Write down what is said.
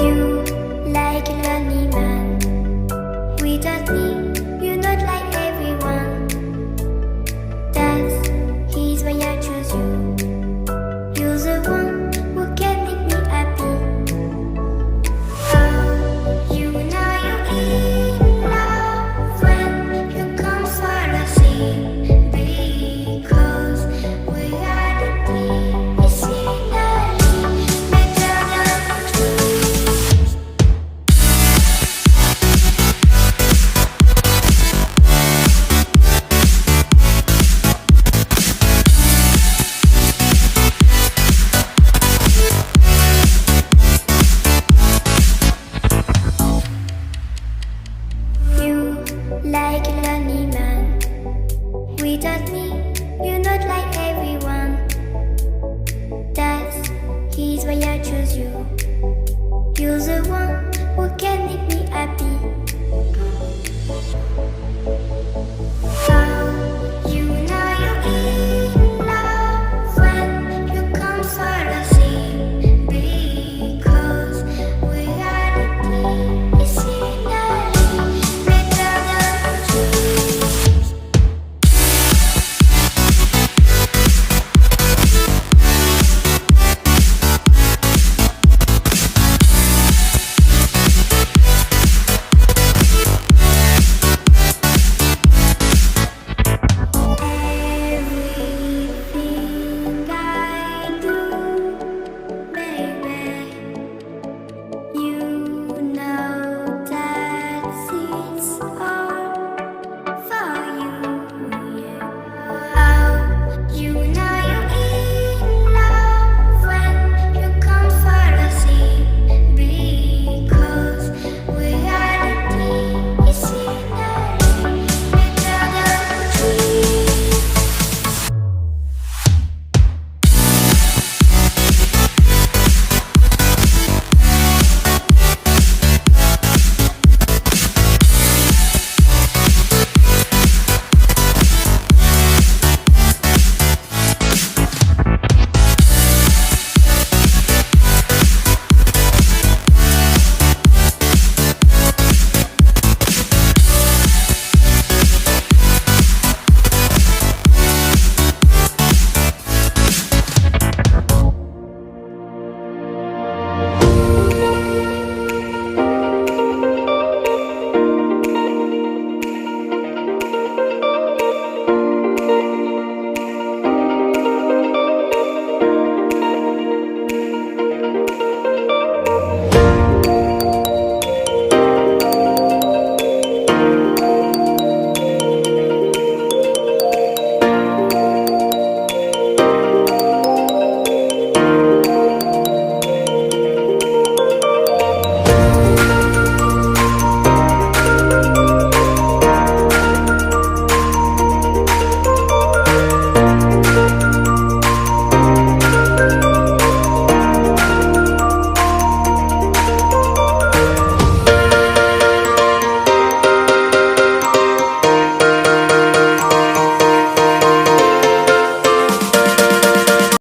You like a lonely man. Without me, you're not like everyone. That's he's why I choose you. You're the one who can make me happy. Oh, you know you're in love when you come fall asleep. Because we are the signally better than trees. You like a lonely man. Without me, you're not like everyone. That's he's why I choose.